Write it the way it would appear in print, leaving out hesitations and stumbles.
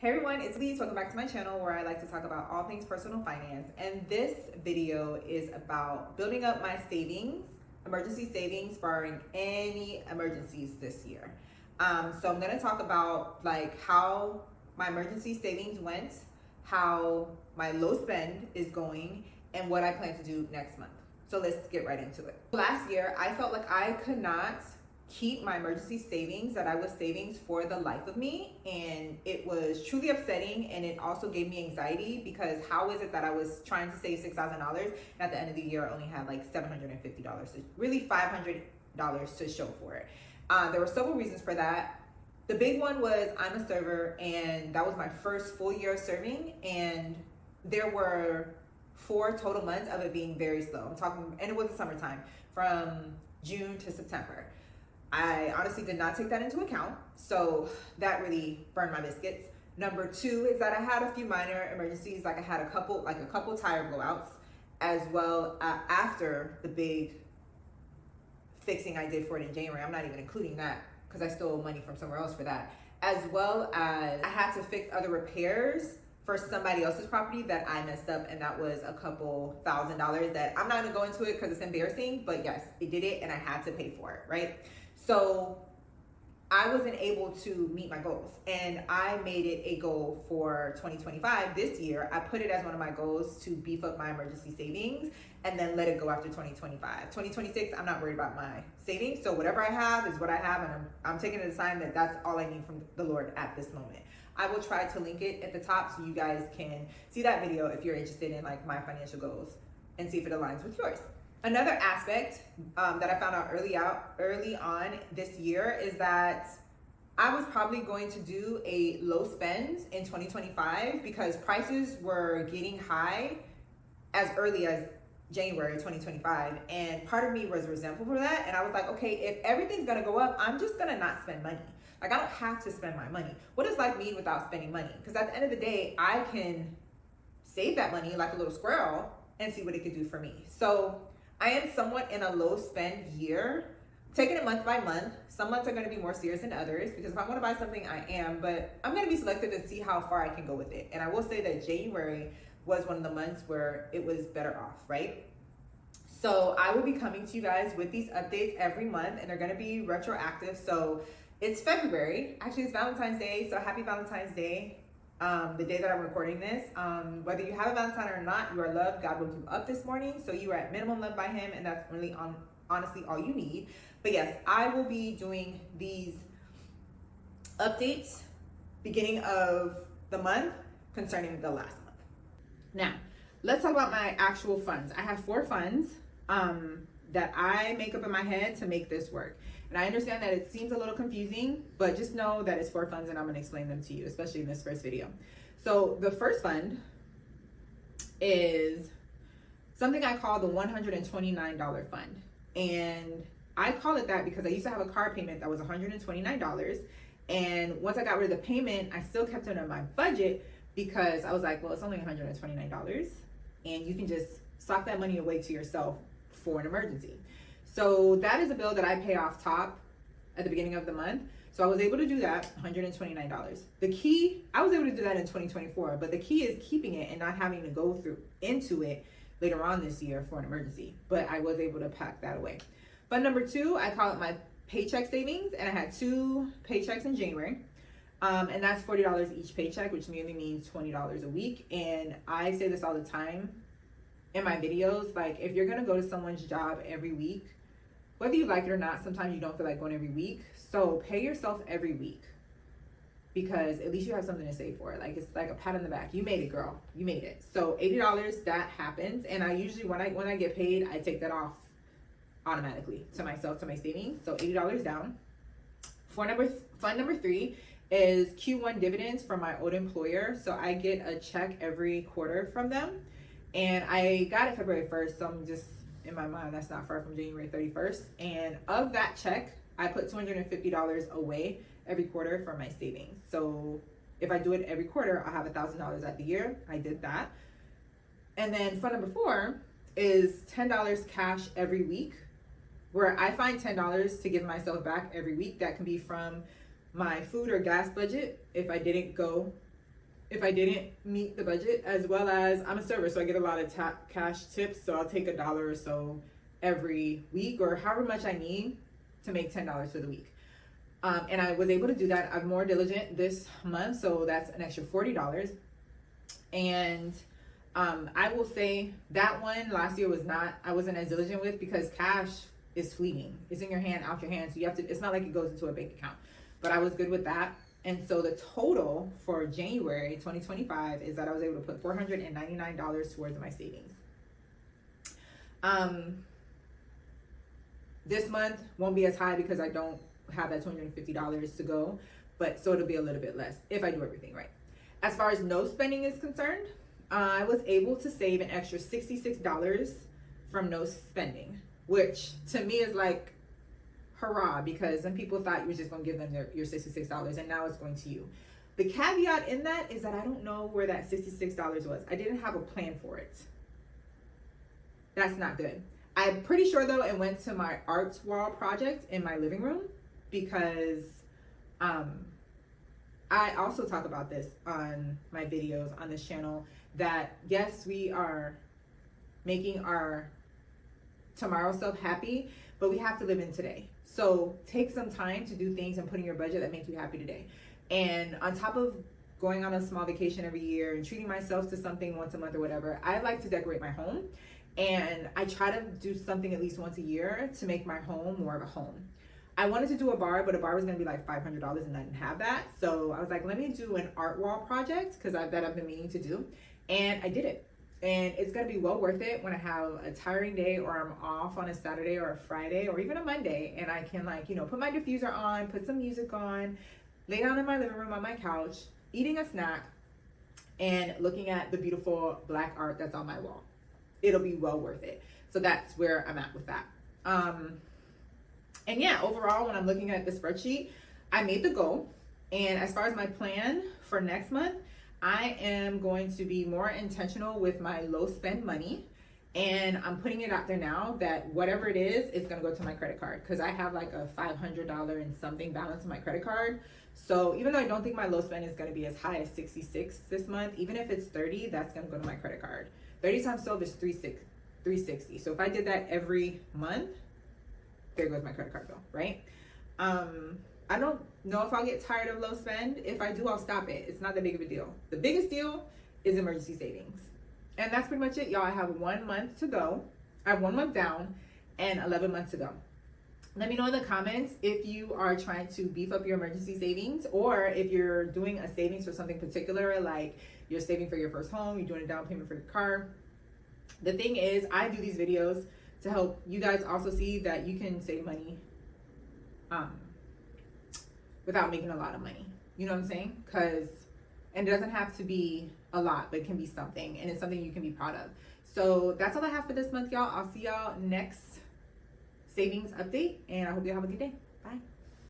Hey everyone, it's Lise. Welcome back to my channel where I like to talk about all things personal finance. And this video is about building up my savings, emergency savings, barring any emergencies this year. So I'm going to talk about like how my emergency savings went, how my low spend is going, and what I plan to do next month. So let's get right into it. Last year, I felt like I could not keep my emergency savings that I was saving for the life of me, and it was truly upsetting, and it also gave me anxiety because how is it that I was trying to save $6,000 and at the end of the year I only had like $750, so really $500 to show for it. There were several reasons for that. The big one was I'm a server, and that was my first full year of serving, and there were 4 total months of it being very slow. I'm talking, and it was the summertime from June to September. I honestly did not take that into account, so that really burned my biscuits. Number 2 is that I had a few minor emergencies, like I had a couple tire blowouts, as well after the big fixing I did for it in January. I'm not even including that because I stole money from somewhere else for that, as well as I had to fix other repairs for somebody else's property that I messed up, and that was a couple $1,000s that I'm not gonna go into it because it's embarrassing, but yes, it did it and I had to pay for it, right? So I wasn't able to meet my goals, and I made it a goal for 2025. This year, I put it as one of my goals to beef up my emergency savings and then let it go after 2025. 2026, I'm not worried about my savings. So whatever I have is what I have, and I'm taking it as a sign that that's all I need from the Lord at this moment. I will try to link it at the top so you guys can see that video if you're interested in like my financial goals and see if it aligns with yours. Another aspect that I found out early on this year is that I was probably going to do a low spend in 2025 because prices were getting high as early as January 2025, and part of me was resentful for that, and I was like, okay, if everything's gonna go up, I'm just gonna not spend money. Like, I don't have to spend my money. What does life mean without spending money? Because at the end of the day, I can save that money like a little squirrel and see what it could do for me. So I am somewhat in a low spend year, taking it month by month. Some months are going to be more serious than others because if I want to buy something, I am, but I'm going to be selective and see how far I can go with it. And I will say that January was one of the months where it was better off, right? So I will be coming to you guys with these updates every month, and they're going to be retroactive. So it's February. Actually, it's Valentine's Day, so happy Valentine's Day. The day that I'm recording this, whether you have a Valentine or not, you are loved. God woke you up this morning, so you are at minimum loved by him, and that's really honestly all you need. But yes, I will be doing these updates beginning of the month concerning the last month. Now, let's talk about my actual funds. I have 4 funds that I make up in my head to make this work. And I understand that it seems a little confusing, but just know that it's 4 funds and I'm gonna explain them to you, especially in this first video. So the first fund is something I call the $129 fund. And I call it that because I used to have a car payment that was $129. And once I got rid of the payment, I still kept it in my budget because I was like, well, it's only $129 and you can just sock that money away to yourself for an emergency. So that is a bill that I pay off top at the beginning of the month. So I was able to do that, $129. The key, I was able to do that in 2024, but the key is keeping it and not having to go into it later on this year for an emergency. But I was able to pack that away. Fund number 2, I call it my paycheck savings, and I had 2 paychecks in January. And that's $40 each paycheck, which mainly means $20 a week. And I say this all the time in my videos, like if you're gonna go to someone's job every week, whether you like it or not, sometimes you don't feel like going every week. So pay yourself every week because at least you have something to save for. Like it's like a pat on the back. You made it, girl. You made it. So $80, that happens. And I usually, when I get paid, I take that off automatically to myself, to my savings. So $80 down. Fund number 3 is Q1 dividends from my old employer. So I get a check every quarter from them. And I got it February 1st. So I'm just, in my mind, that's not far from January 31st. And of that check, I put $250 away every quarter for my savings. So if I do it every quarter, I'll have $1,000 at the year. I did that. And then fund number 4 is $10 cash every week, where I find $10 to give myself back every week. That can be from my food or gas budget if I didn't go if I didn't meet the budget, as well as I'm a server, so I get a lot of cash tips. So I'll take $1 or so every week, or however much I need to make $10 for the week. And I was able to do that. I'm more diligent this month, so that's an extra $40. And I will say that one last year I wasn't as diligent with, because cash is fleeting. It's in your hand, out your hand. So you have to, it's not like it goes into a bank account, but I was good with that. And so the total for January 2025 is that I was able to put $499 towards my savings. This month won't be as high because I don't have that $250 to go, but so it'll be a little bit less if I do everything right. As far as no spending is concerned, I was able to save an extra $66 from no spending, which to me is like, hurrah, because some people thought you were just going to give them your $66 and now it's going to you. The caveat in that is that I don't know where that $66 was. I didn't have a plan for it. That's not good. I'm pretty sure though it went to my art wall project in my living room, because I also talk about this on my videos on this channel, that yes, we are making our tomorrow self happy, but we have to live in today. So take some time to do things and put in your budget that make you happy today. And on top of going on a small vacation every year and treating myself to something once a month or whatever, I like to decorate my home. And I try to do something at least once a year to make my home more of a home. I wanted to do a bar, but a bar was going to be like $500 and I didn't have that. So I was like, let me do an art wall project, because I've been meaning to do. And I did it. And it's going to be well worth it when I have a tiring day, or I'm off on a Saturday or a Friday or even a Monday, and I can, like, you know, put my diffuser on, put some music on, lay down in my living room on my couch, eating a snack, and looking at the beautiful black art that's on my wall. It'll be well worth it. So that's where I'm at with that. And yeah, overall, when I'm looking at the spreadsheet, I made the goal. And as far as my plan for next month, I am going to be more intentional with my low spend money. And I'm putting it out there now that whatever it is, it's going to go to my credit card, because I have like a $500 and something balance on my credit card. So even though I don't think my low spend is going to be as high as 66 this month, even if it's 30, that's going to go to my credit card. 30 times 12 is 360. So if I did that every month, there goes my credit card bill, right? I don't know if I'll get tired of low spend. If I do, I'll stop it. It's not that big of a deal. The biggest deal is emergency savings. And that's pretty much it, y'all. I have 1 month to go. I have 1 month down and 11 months to go. Let me know in the comments if you are trying to beef up your emergency savings, or if you're doing a savings for something particular, like you're saving for your first home, you're doing a down payment for your car. The thing is, I do these videos to help you guys also see that you can save money without making a lot of money. You know what I'm saying? And it doesn't have to be a lot, but it can be something, and it's something you can be proud of. So that's all I have for this month, y'all. I'll see y'all next savings update, and I hope you have a good day. Bye.